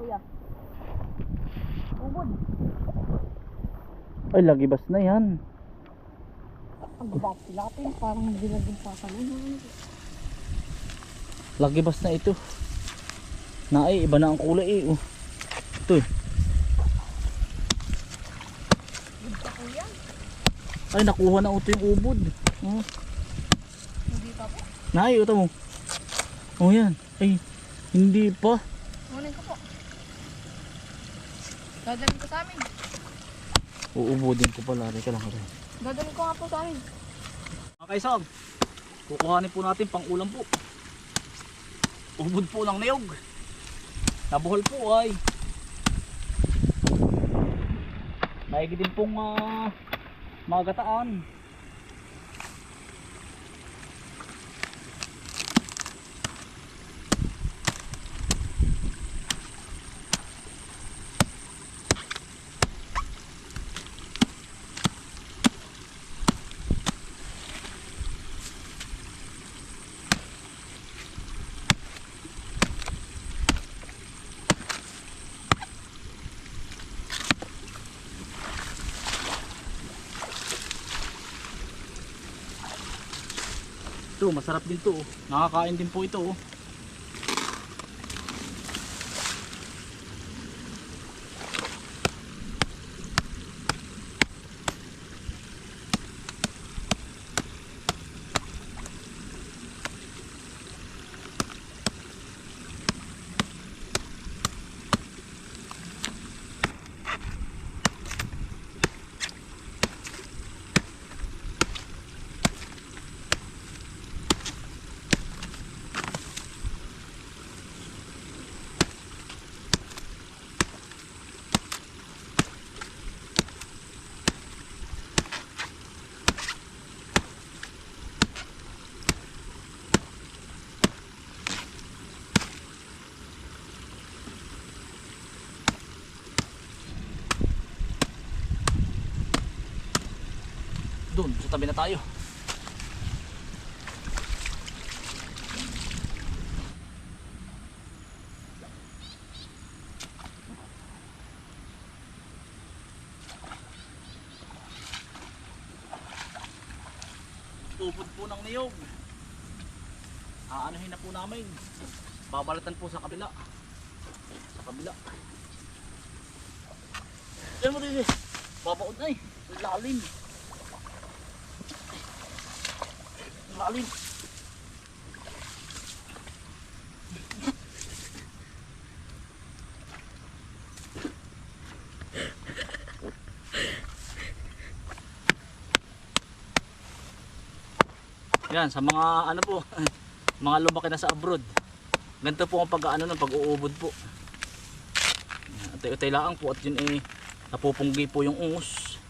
kuya. Ubod. Ay, lagibas na yan. Ang gabap sila ito yung parang dilagin sa kanan. Lagibas na ito. Na ay, iba na ang kulay eh. Oh. Ito eh. Good pa kuya. Ay, nakuha na ito yung ubod. Oh. Hindi pa po. Nay, ito mo. Oh yan. Ay, hindi pa. Kunin ko po. Dadalhin ko sa amin. Uubodin ko pala. Teka lang. Dadalhin ko nga po sa amin. Mga kaisag, kukuhanin po natin pang ulam po. Ubod po ng niyog. Nabuhol po ay. Maigi din pong magataan. Ito, masarap din to. Nakakain din po ito. Doon, sa tabi na tayo. Ubod po ng niyog. Aanohin na po namin. Babalatan po sa kabila. Sa kabila. Diyan mo rin eh. Babaon na eh. Lalim. Lalim. Yan, sa mga ano po, mga lumaki na sa abroad. Ganito po ang pag-aano ng pag-uubod po. Atay-atay lang po at yun eh napupunggi po yung ungus.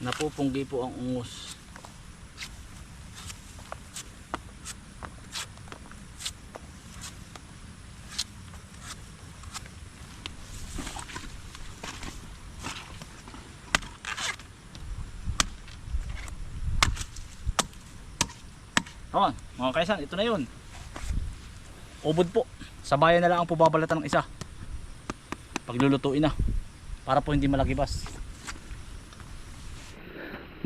Napupunggi po ang ungus. Ayan, mga kaisan, ito na yun. Ubod po. Sa bayan na lang ang pubabalatan ng isa. Paglulutuin na. Para po hindi malagibas.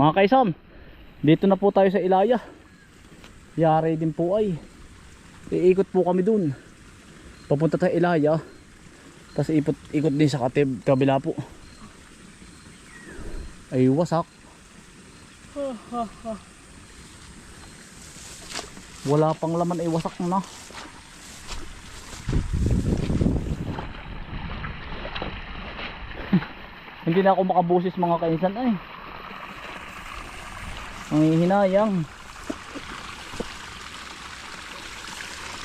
Mga kaisan, dito na po tayo sa Ilaya. Yari din po ay. Iikot po kami dun. Papunta tayo Ilaya. Tapos ikot din sa kabila po. Ay wasak. Wala pang laman ay wasak na. Hindi na ako makabusis mga kainsan ay. Ang hihinayang.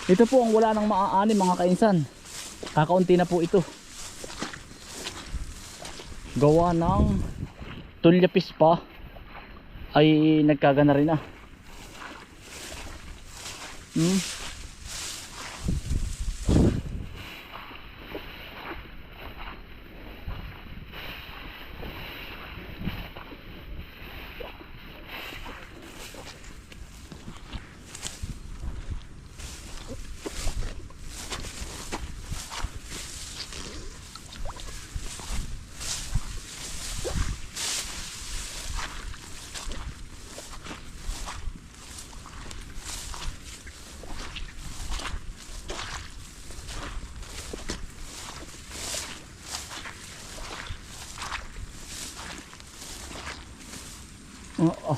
Ito po ang wala nang maaani mga kainsan. Kakaunti na po ito. Gawa ng tulyapis pa ay nagkagana rin na. Oo.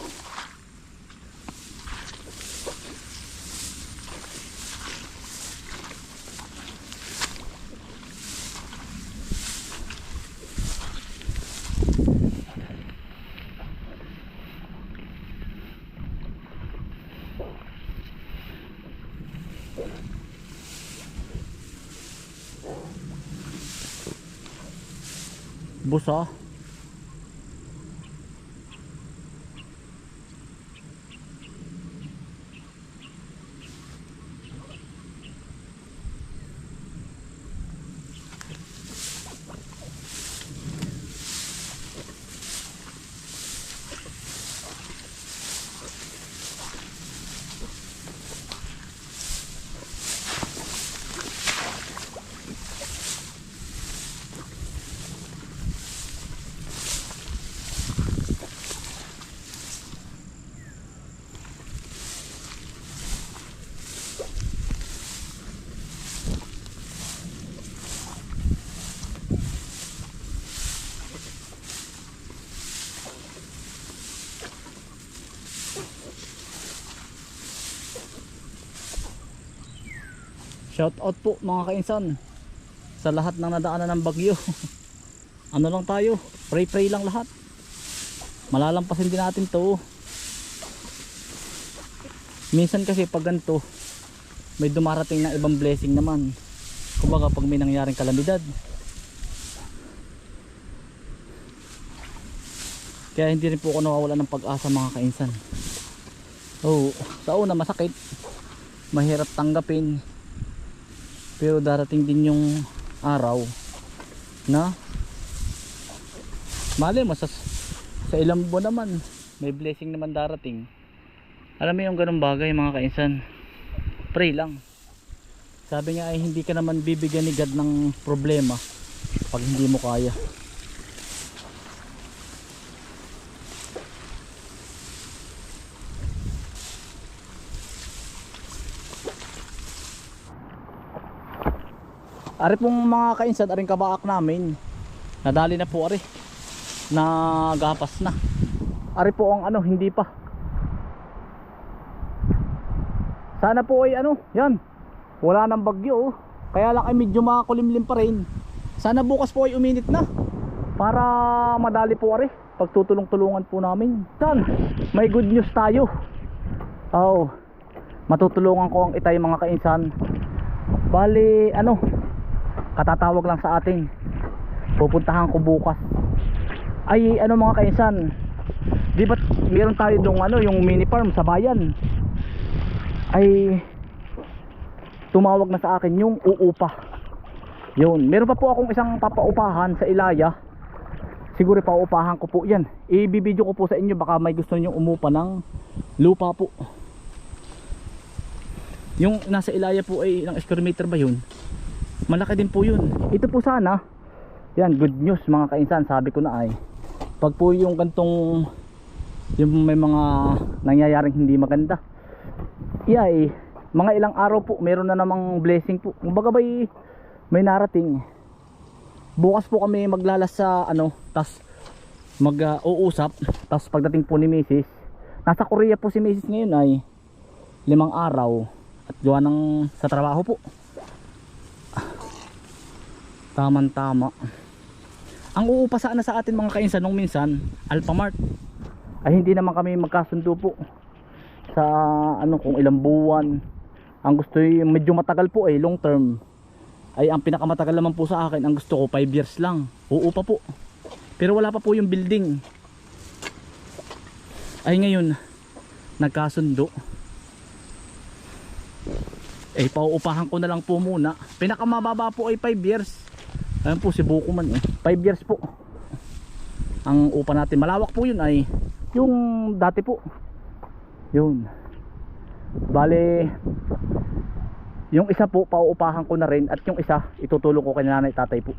Busa. Shout out po mga kainsan sa lahat ng nadaanan ng bagyo. Ano lang tayo, pray lang lahat. Malalampasin din natin to. Minsan kasi pag ganito may dumarating na ibang blessing naman. Kumbaga pag may nangyaring kalamidad. Kaya hindi rin po ako nawawala ng pag-asa mga kainsan. Oh, sa una masakit, mahirap tanggapin. Pero darating din yung araw na mali mo sa ilang buwan naman may blessing naman darating. Alam mo yung ganung bagay mga kainsan, pray lang. Sabi nga ay hindi ka naman bibigyan ni God ng problema pag hindi mo kaya. Ari pong mga kainsan, aring kabaak namin nadali na po ari, nagapas na. Ari po ang ano, hindi pa. Sana po ay ano, yan, wala nang bagyo, kaya lang ay medyo makakulimlim pa rin. Sana bukas po ay uminit na para madali po ari, pagtutulong-tulungan po namin. Yan, may good news tayo. Oh, matutulungan ko ang itay mga kainsan. Bali ano, katatawag lang sa atin, pupuntahan ko bukas. Ay ano mga kainsan, di ba meron tayo dong ano, yung mini farm sa bayan. Ay tumawag na sa akin yung uupa. Yun, meron pa po akong isang papaupahan sa Ilaya. Siguro paupahan ko po yan, ibibideo ko po sa inyo, baka may gusto niyo umupa ng lupa po. Yung nasa Ilaya po ay ilang square meter ba yun? Malaki din po yun. Ito po sana, yan, good news mga kainsan. Sabi ko na ay, pag po yung gantong, yung may mga nangyayaring hindi maganda, ay mga ilang araw po meron na namang blessing po. Kumbaga may narating. Bukas po kami maglalas sa ano, tas mag-uusap. Tas pagdating po ni Mrs., nasa Korea po si Mrs. ngayon ay 5 araw at gawa ng sa trabaho po. Tama. Ang uupa sana sa atin mga kainsan nung minsan, Alphamart, ay hindi naman kami magkasundo po sa ano kung ilang buwan. Ang gusto yung medyo matagal po ay long term. Ay ang pinakamatagal naman po sa akin, ang gusto ko 5 years lang. Uupa po. Pero wala pa po yung building. Ay ngayon nagkasundo. Eh pauupahan ko na lang po muna. Pinakamababa po ay 5 years. Ayun po si Bukuman eh. 5 years po ang upa natin. Malawak po yun ay yung dati po. Yun. Bale yung isa po pauupahan ko na rin, at yung isa itutulong ko kay nanay tatay po.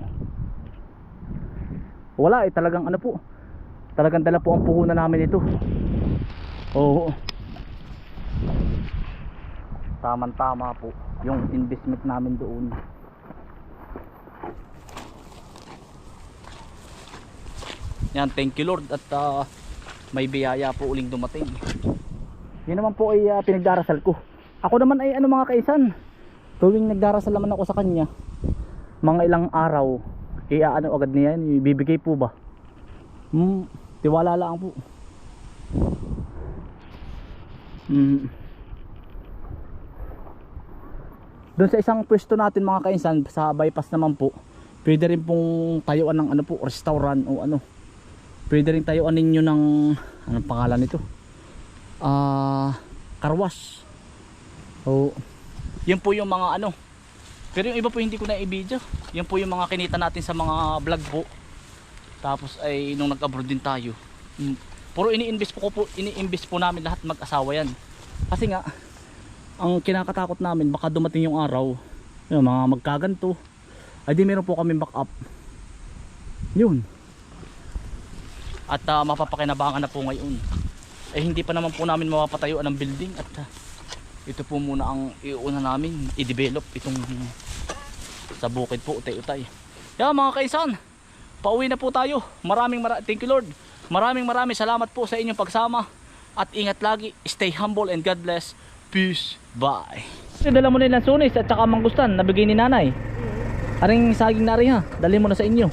Wala eh, talagang ano po, talagang dala po ang puhunan namin ito. Oo, tamang-tama po yung investment namin doon. Yan, thank you Lord. At may biyaya po uling dumating. Yun naman po ay pinagdarasal ko. Ako naman ay ano mga kaisan, tuwing nagdarasal naman ako sa kanya, mga ilang araw ano agad niya yan, ibibigay po ba? Tiwala lang po. Doon sa isang pwesto natin mga kainsan sa bypass naman po, pwede rin pong tayuan ng ano po, restaurant o ano. Pwede rin tayuan ninyo ng anong pangalan nito? Karwas. O yun po yung mga ano. Pero yung iba po hindi ko na i-video. Yun po yung mga kinita natin sa mga vlog po. Tapos ay nung nag-abroad din tayo. Puro ini-invest po namin lahat mag-asawa yan. Kasi nga ang kinakatakot namin baka dumating yung araw, yung mga magkaganto, ay di meron po kami backup. Yun. At mapapakinabangan na po ngayon. Eh hindi pa naman po namin mapapatayuan ng building at ito po muna ang iuna namin i-develop itong sa bukid po utay-utay. Yan mga kaisan, pauwi na po tayo. Thank you Lord. Maraming salamat po sa inyong pagsama at ingat lagi, stay humble and God bless. Peace, bye. Dala mo na yung lansunis at saka mangustan nabigay ni nanay. Aring saging na rin ha, dali mo na sa inyo.